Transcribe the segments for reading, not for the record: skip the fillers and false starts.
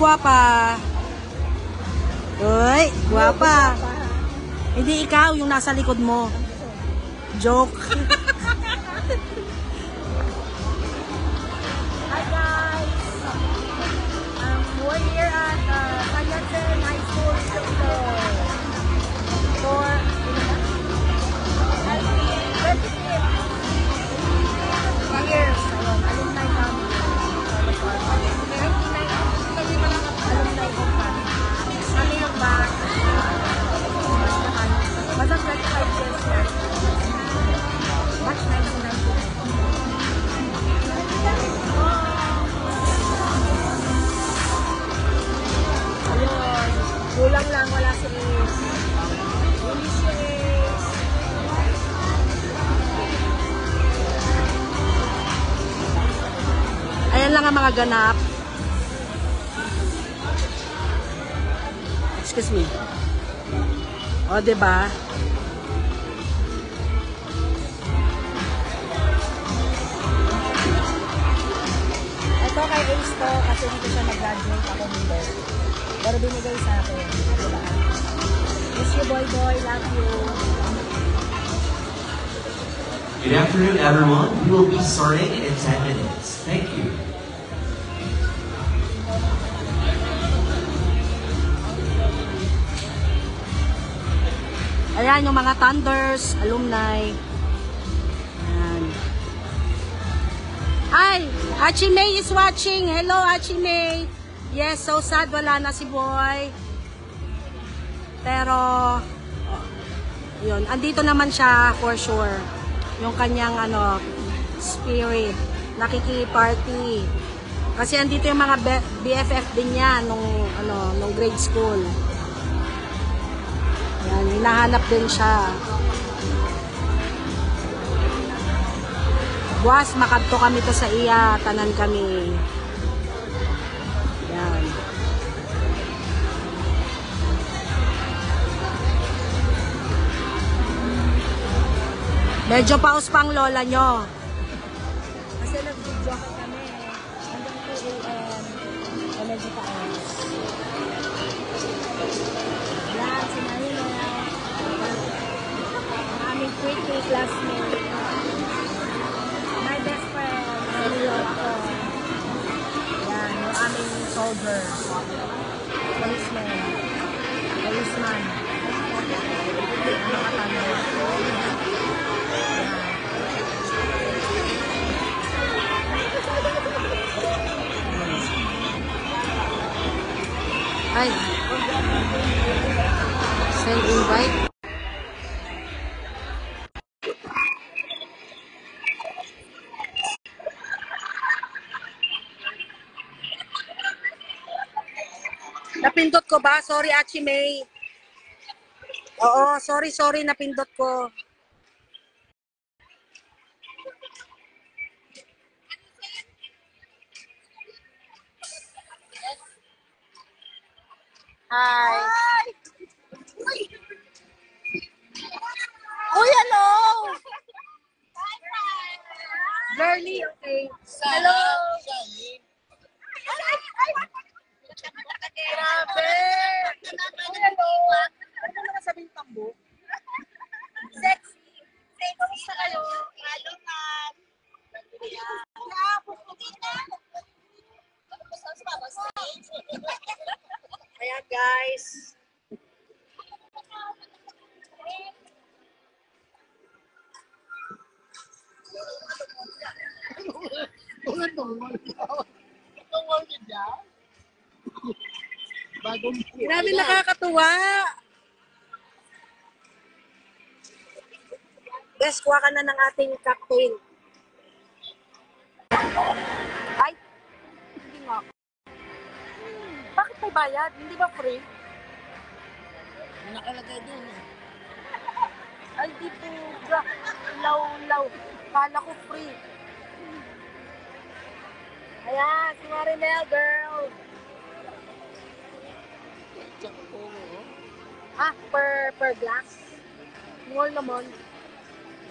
guwapa. Uy, guwapa. Hindi ikaw yung nasa likod mo. Joke. Hi guys! We're here at Payasen High School for 25 years. Alumni kami. Alumni ko kami. Kami yung batch. Basta 25 years na. Batch 1999. Ayun. Kulang lang, wala si Ace. Hindi si Ace. Ayan lang ang mga ganap. Excuse me. O, diba? Ito kay Ace to kasi hindi siya nag-graduate ako nito. Pero binigay sa akin. Diba? Miss you, boy. Love you. Good afternoon, everyone. We will be starting in 10 minutes. Thank you. Ayan yung mga Thunders, alumni. Ayan. Hi! Achi May is watching. Hello, Achi May. Yes, so sad. Wala na si Boy. Pero, yun. Andito naman siya for sure. Yung kanyang, spirit. Nakiki-party. Kasi andito yung mga BFF din niya nung grade school. Yan, hinahanap din siya. Buwas, makadto kami to sa iya, tanan kami. Yan. Medyo paus pang lola nyo. Kasi nag-video kami. Hanggang 2 a.m. Medyo paus. Yan, si Manila. Ang aming pretty classmate. My best friend. Manila ako. Yan, yung aming soldier. Policeman. Policeman. Ang mga tanong. Ay. Send invite. Napindot ko ba? Sorry, Achi May. Oo, sorry, napindot ko. Hi. Uy, hello! Girlie, okay. Hello! Grabe! Hello! Ano naman sabihin tambo? Sexy! Say, kumusta kayo? Lalo na! Ayan, guys. Grabe, nakakatuwa. Guys, kuha ka na ng ating cocktail. Ay, hindi nga. Bakit may bayad? Hindi ba free? Nakalagay doon. Ay, di po. Law. Kala ko free. Ayan, si Marimel, girl. Ah, per glass. Ngol naman.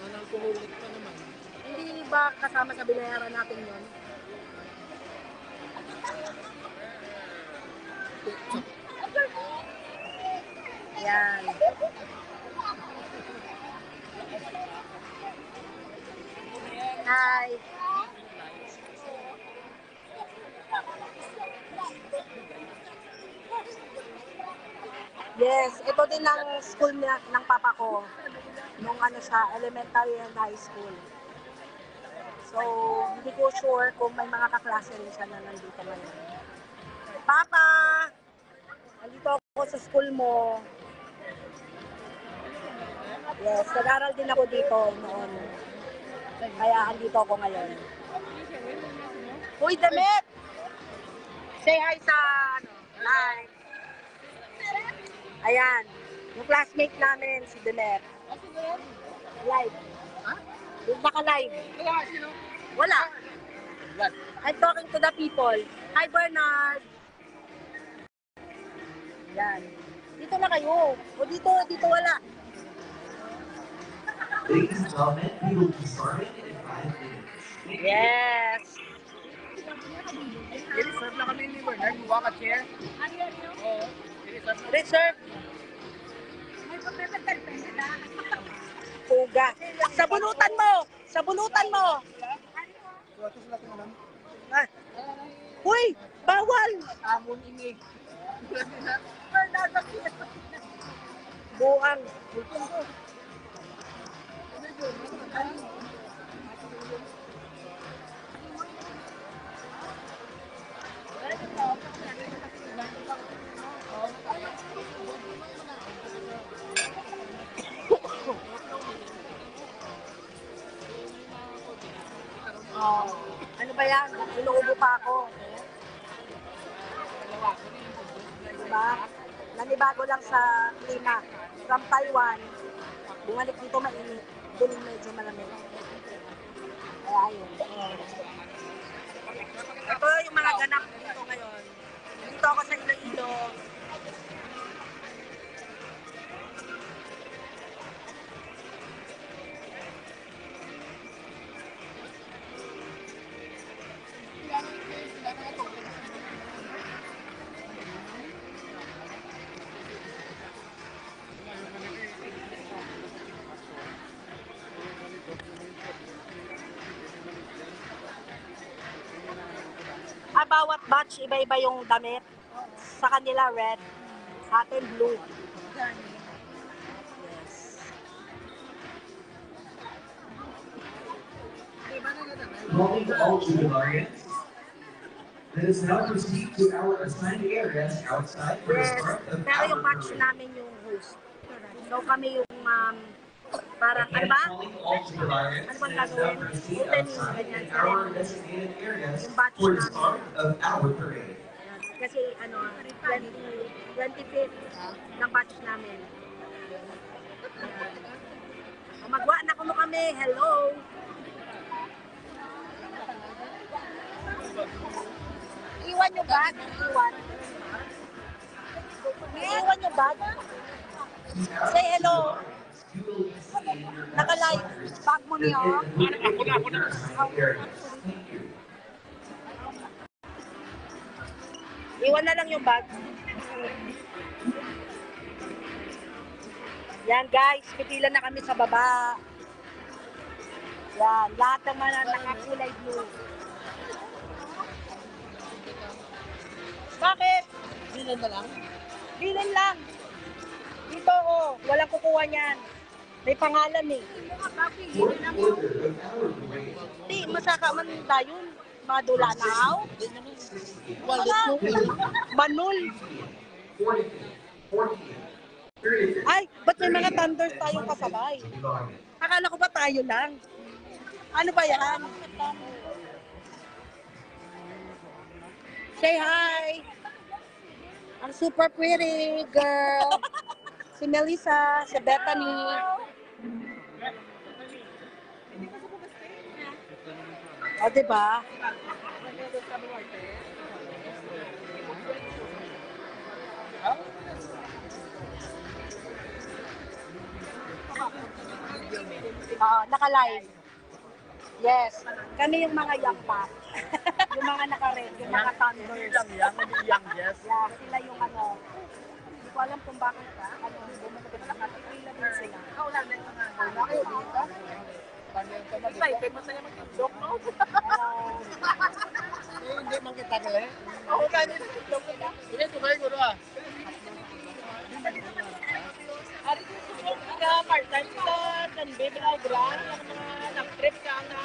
Non-alcoholic pa naman. Hindi ba kasama sa binayaran natin yun? Yan. Hi. Yes, ito din ang school ng papa ko. Nung ano siya, elementary and high school. So, hindi ko sure kung may mga kaklase rin siya na nandito ngayon. Papa! Nandito ako sa school mo. Yes, nag-aral din ako dito noon. Kaya andito ako ngayon. Uy, Demet! Say hi sa live. Ayan, yung classmate namin, si Demet. Live. Yung naka-live. Wala. I'm talking to the people. Hi, Bernard. Yan. Dito na kayo. O dito wala. Ladies and gentlemen, we will be starting in 5 minutes. Yes. I-reserve na kami ni Bernard. Buka ka chair. Oo. I-reserve na. Reserve. Puga. Sabunutan mo. Sabunutan mo. Ah. Uy, bawal. Amon ini. Buang. Oh, ano ba yan? Inuubo pa ako. Diba? Nanibago lang sa klima. From Taiwan, bumalik dito mainit. Doon medyo malamig. Kaya ayun. Ito yung mga ganap dito ngayon. Dito ako sa Iloilo. Bawat batch, iba-iba yung damit. Sa kanila, red. Sa atin, blue. Yes. Calling to all Jubilarians. Let us now proceed to our assigned areas outside for the Yes. start of Pero yung our batch parade. namin yung host. So kami yung parang, ano Again, ba? calling all Jubilarians. Ano bang Let us now gagawin? proceed Opening, outside ganyan, in our ceremony. designated areas Yung batch for the namin. start of our parade. Kasi 25th ng batch namin. Magwa na kuno kami. Hello! Iwan yung bag. Iwan. Iwan yung bag. Say hello. You will be seeing your Naka-live. Bag mo niyo. areas. Thank you. Iwan na lang yung bag. Yan guys, pipila na kami sa baba. Yan, lahat ng mga nakakulay blue. Bakit? Bilan na lang. Bilin lang. Dito oh, walang kukuha niyan. May pangalan eh. Fourth quarter of our parade. Di, masaka man dayon. Madula na aw. Wallet mo. Manul. 40, 40. Ay, ba't may mga thunders tayong kasabay? Akala ko ba tayo lang? Ano ba yan? Say hi! Ang super pretty girl. Si Melissa, si Bethany. O, diba? Naka-live. Yes. Kami yung mga young pa. Yung mga naka-red, yung mga thunders. Yang, yang, yes. Yeah, sila yung ano. Hindi ko alam kung bakit ano, bumagabit na nakatipila din sila. Wala kayo dito. Excited mo sa'yo mag-joke, no? Hindi man kita ka eh. Ako kaya nag-joke kita. Hindi, tumayo ko ah. Ari ko ka part-time ka kanbe bila mga nag-trip ka na.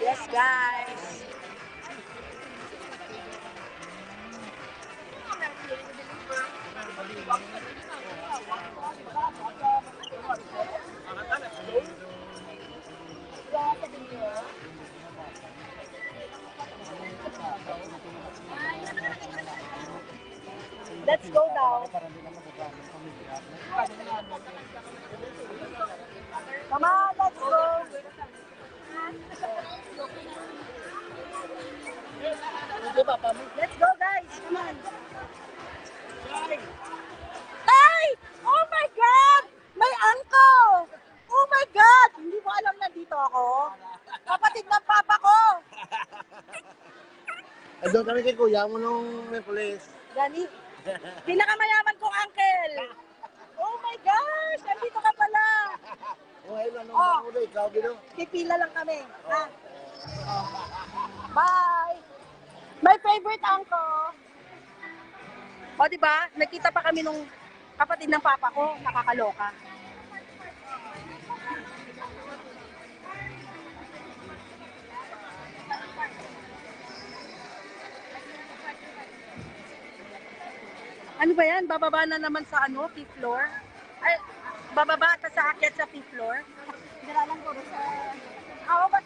Yes, guys. Let's go now. Come on, let's go. Let's go, guys. Come on. Ay! Oh my God! May angko! Oh my God! Hindi mo alam na dito ako. Kapatid ng papa ko. Doon kami kay kuya mo nung may police. Gani, pinakamayaman kong uncle. Oh my gosh! Andito ka pala. Oh, ayun ano, Oh. ikaw gino. Pipila lang kami. Ha? Bye! My favorite uncle. O, diba? Nagkita pa kami nung kapatid ng papa ko. Nakakaloka. Ano ba yan? Bababa na naman sa ano? Fifth floor? Ay, bababa ka sa akyat sa fifth floor? Dalalang ko sa... Ako ba?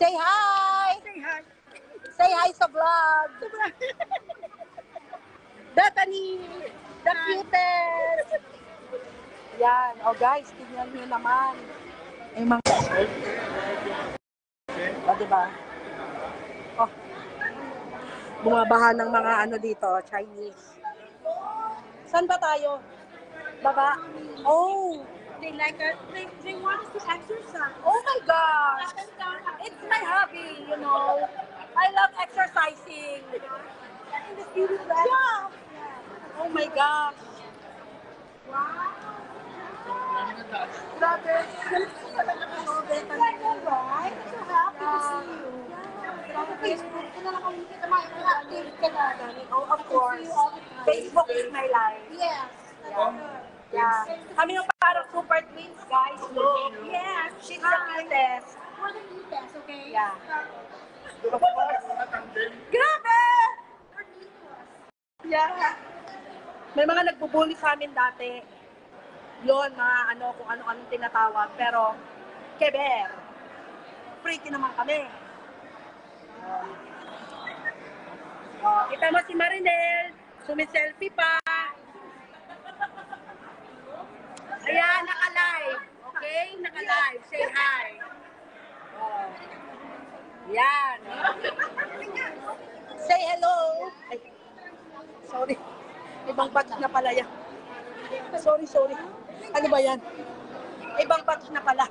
Say hi! Say hi! Say hi sa vlog! Bethany! The cutest! Yan. Oh guys, tignan nyo naman. Ay, mga... O, diba? Oh. Bumabaha ng mga ano dito, Chinese. Saan ba tayo? Baba? Oh! They like us. They want us to exercise. Oh my gosh! It's my hobby, you know. I love exercising. In the beauty rest. Yeah! Oh my gosh! Grabe. Oh, Bethany. Right? So happy to see you. Sa Facebook, ko na lang kami kita active ka na. Oh, of course. Facebook is my life. Yes. Yeah. Kami yung parang super twins, guys. Look. Yes. She's the cutest. We're the new best, okay? Yeah. Grabe! Yeah. May mga nagbubuli sa amin dati. Yun, mga ano, kung ano-anong tinatawag. Pero, keber. Pretty naman kami. Kita mo si Marinel. Sumiselfie pa. Ayan, naka-live. Okay? Naka-live. Say hi. Oh. Yan. Say hello. Ay, sorry. Ibang batch na pala yan. Sorry. Ano ba yan? Ibang batch na pala.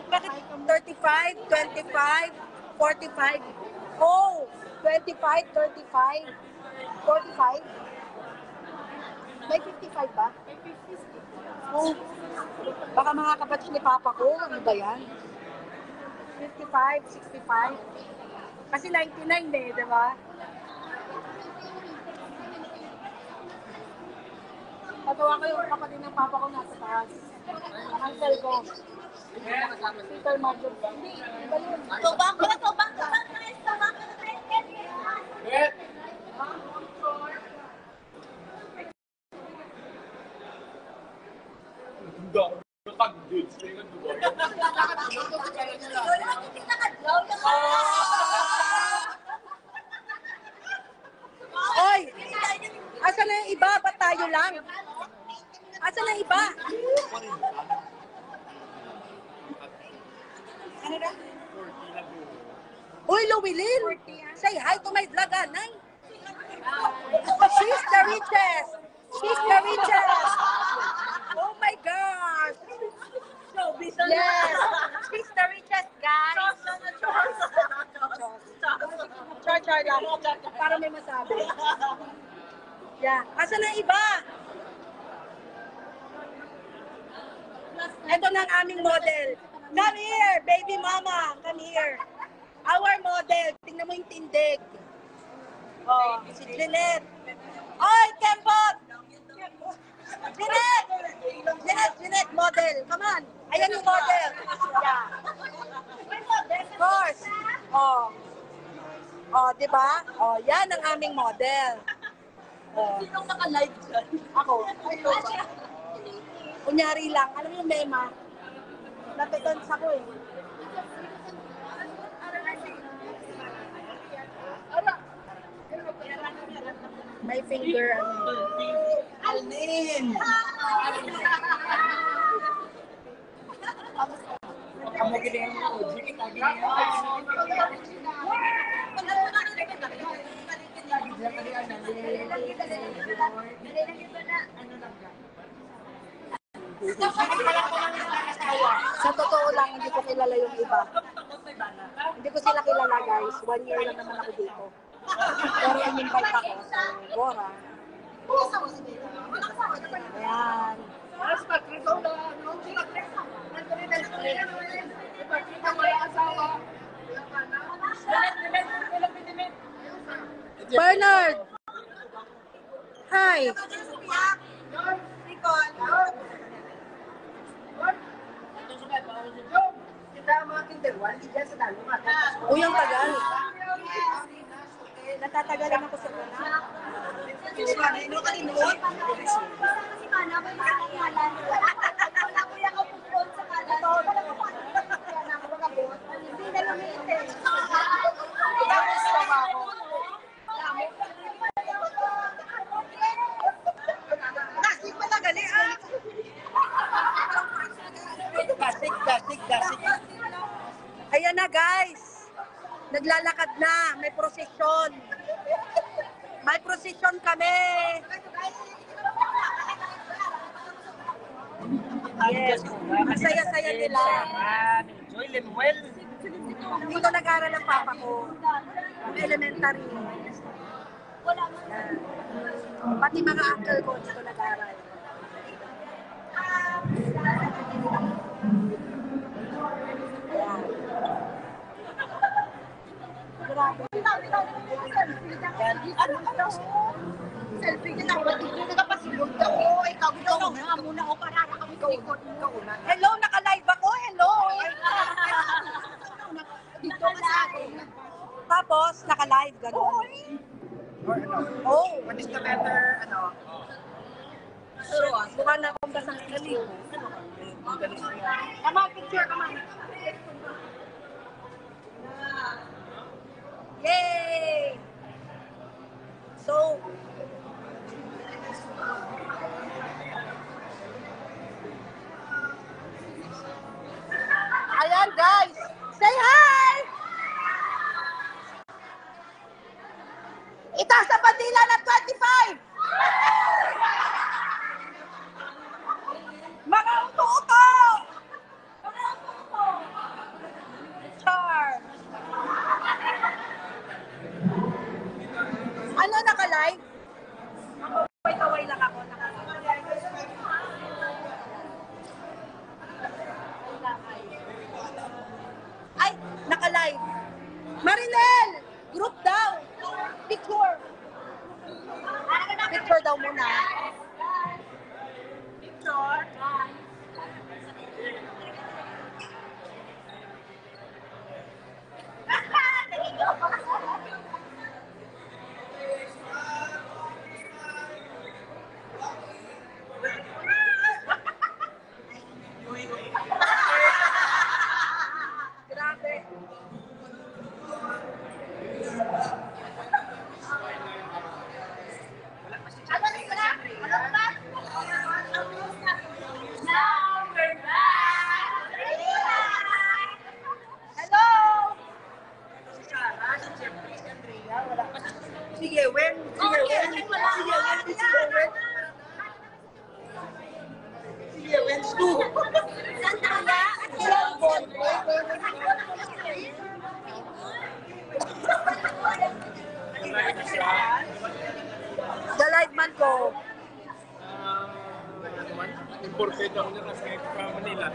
Bakit 35, 25, 45? Oh, 25, 35, 45? May 55 ba? Oh, baka mga kabatch ni Papa ko. Ano ba yan? 55, 65. Kasi 99 eh, di ba? Pagawa ko yung kapatid ng Papa ko nasa taas. Ang uncle ko. Peter Marjorie. Hindi, iba yun. Tubang ko na. Oy! Asa na yung iba? Ba't tayo lang? Asa na yung iba? Ano na? Uy, Luwilin! Say hi to my vlog, Anay! She's the richest! She's the richest! Oh my gosh! So, bisan Yes. kayo masabi. Yeah. Asa na iba? Ito na ang aming model. Come here, baby mama. Come here. Our model. Tingnan mo yung tindig. Oh, si Jeanette. Oy, Kembot! Jeanette! Jeanette, model. Come on. Ayan yung model. Yeah. Of course. Oh. Oh, di ba? Oh, yan ang aming model. Oh. Sinong naka-live dyan? Ako. Kunyari lang. Alam mo yung mema? Natitons ako eh. My finger, ano. Alin! Ang magaling ang Oji, kita Sa totoo lang, hindi ko kilala yung iba. Hindi ko sila kilala, guys. 1 year lang naman ako dito. Pero in-invite ako. So, Bora. Ayan. Bernard! Hi! Uy, ang tagal. Natatagalan ako sa una. Ayan na, guys. Naglalakad na. May prosesyon. May prosesyon kami. Yes. Ang saya-saya nila. Joy Lemuel. Dito nag-aaral ang papa ko. Elementary. Yan. Pati mga uncle ko dito nag-aaral. Yan. Grabe. Selfie ka na, ba't hindi ka pasilog ka? Oo, ikaw na muna ako para kami kalikot. Hello, naka-live ako. Hello. Dito ka sa akin. Tapos, naka-live, gano'n. Oh. What is the better, ano? Mukha na akong basang kaliw. Come on, picture, come on. Yay! So, ayan guys, say hi! Itaas sa bandila ng 25! Mga uto-uto! Mga uto-uto! Char! Ano, naka-live? Kaway-kaway lang ako. Ay, naka-live. Marinel! Group daw. Picture. Picture daw muna. Picture. Grabe. Ano naman ko. Imported ako na kasi sa Manila.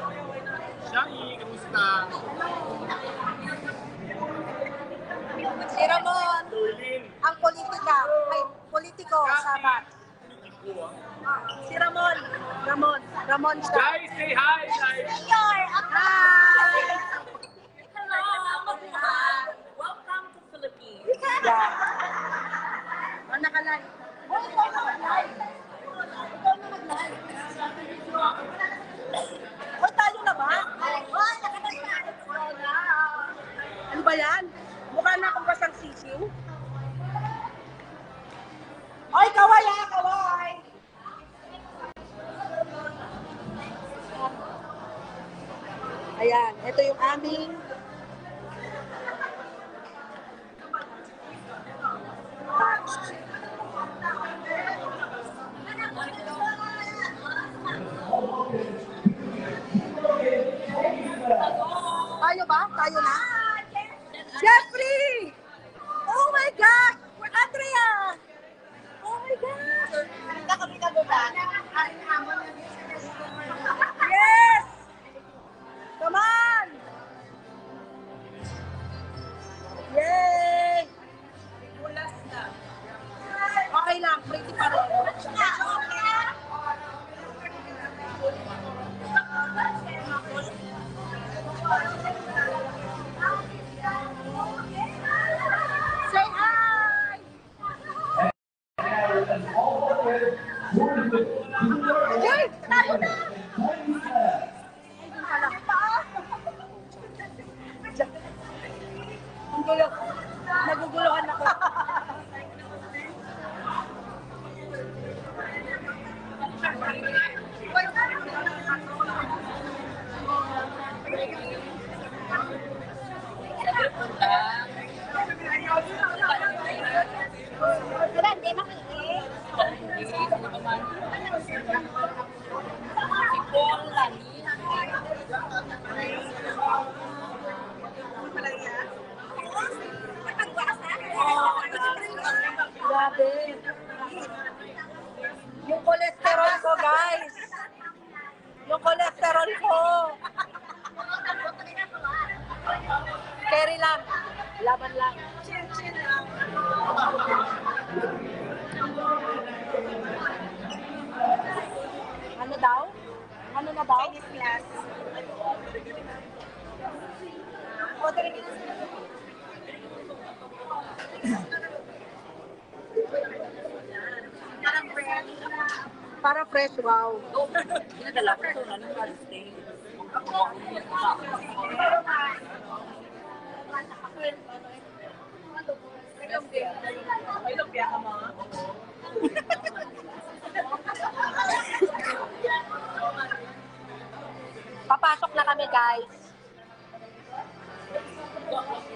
Shai, kamusta? Si Ramon, Dorlin, ang politika, ay politiko, sabat. Si Ramon, Ramon siya. guys, say hi! Live. Hi! Hello! Welcome to Philippines. Yeah. Ang nakalive. Ikaw na mag-live. O, tayo na ba? Ano ba yan? Mukha na akong basang sisiw. Ay, kaway ah, kaway! Ayan, ito yung aming batch. Tayo ba? Tayo na? Jeffrey! Oh my gosh! Andrea! Oh my gosh! Yes! Come on! Yay! Okay lang, pretty pa rin. Say hi! Hey, tayo na! Ang gulo. Naguguluhan ako. Grabe. Yung cholesterol ko, guys. Yung cholesterol ko. Carry lang. Laban lang. Ano daw? Ano na daw? Chinese class. Para fresh, wow. Dinadala ko ito na ng Wednesday. May lumpia ka mga? Papasok na kami, guys.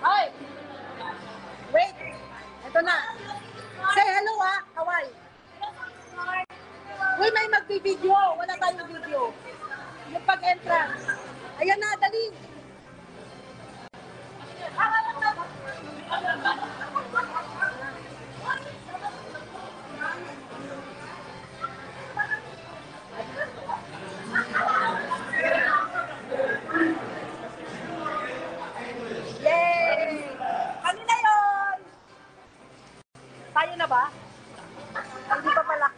Ay! Wait! Ito na. Say hello, ah. Kaway. Uy, may magbibideo. Wala tayong video. Yung pag-entrance. Ayan na, dali. Yay! Kanina yun! Tayo na ba? Hindi pa pala.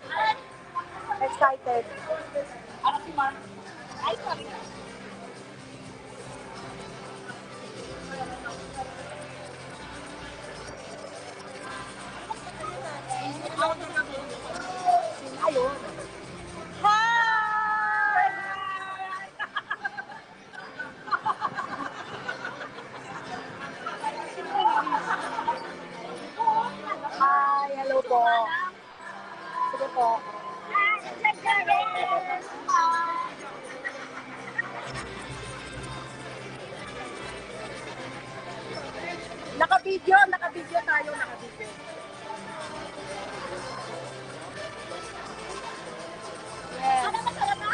Excited. Ano si Mark? Ay, sorry. Ayun. Hi! Hi, hello po. Sige po. Naka-video tayo, naka-video. Yes. Ano masarap na?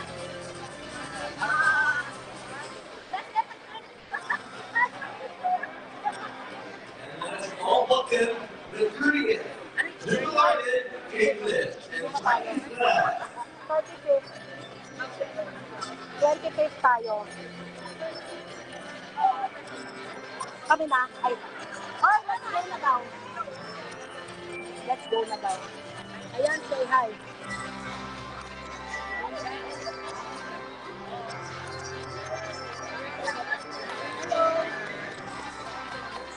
All welcome to Korea. United English. And tayo. 35th. 25th tayo. Kami na? Ay. Oh, let's go na daw. Let's go na daw. Ayan, say hi. Hello.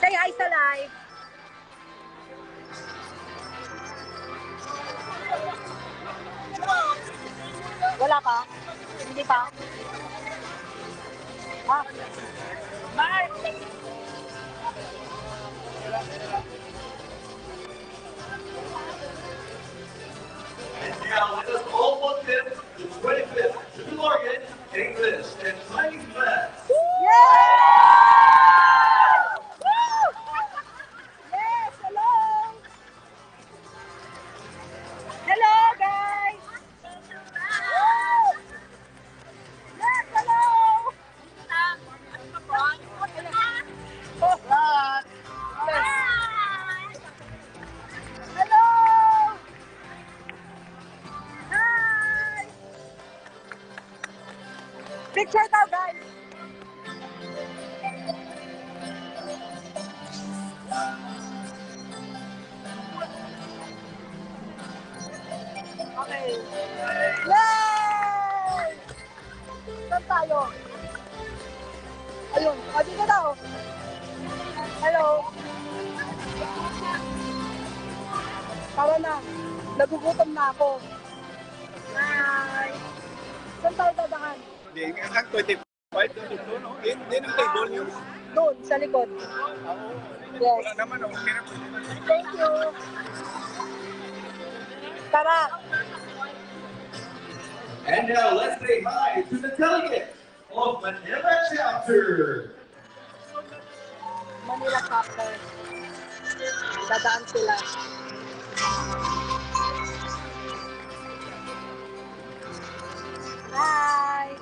Say hi sa live. Wala pa? Hindi pa? Ah. Bye! And now let us all welcome the 25th Jubilarian English and Chinese class. Yes, hello! Hello, guys! Yes, hello! Oh, hello! Hi! Picture daw, guys! Okay. Yay! Saan tayo? Ayun. O, dito daw. Hello. Tara na. Nagugutom na ako. Hi. Saan tayo dadaan? Hindi, ang 25 doon, no? Hindi ng table yun. Doon, sa likod. Yes. Wala naman, okay na. Thank you. Tara. And now let's say hi to the delegates of Manila Chapter. Manila chapter. Dadaan sila. Hi!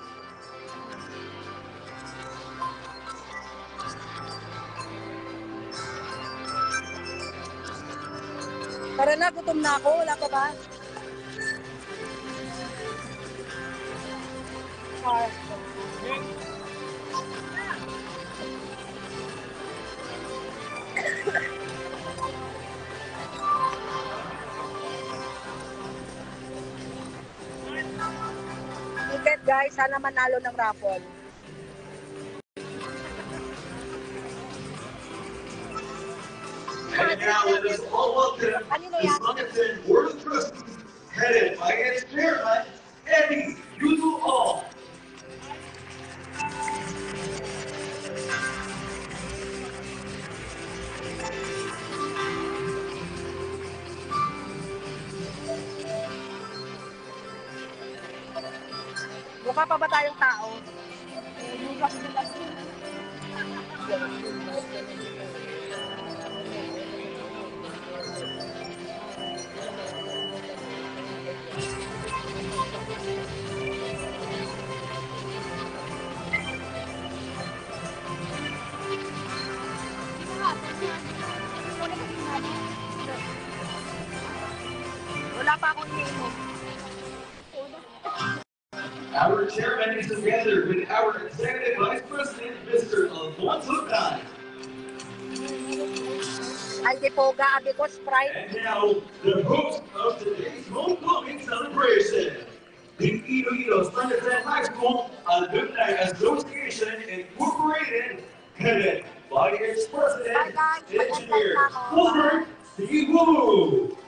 Tara na, gutom na ako. Wala pa ba? Ticket guys, sana manalo ng raffle. And now let us all welcome the Sunderson Board of Trustees, headed by its chairman, Eddie Yuzu-All. Mukha pa ba tayong tao? Wala pa akong iniinom. Our chairman is together with our executive vice president, Mr. Alfonso Tan. Alde Poga, Abico, Sprite. And now, the host of today's homecoming celebration, the Iloilo Sunderson High School Alumni Association Incorporated, headed by its president, Bye, guys. engineer, Mag-enjoy na ako. Wilbert C. Wu.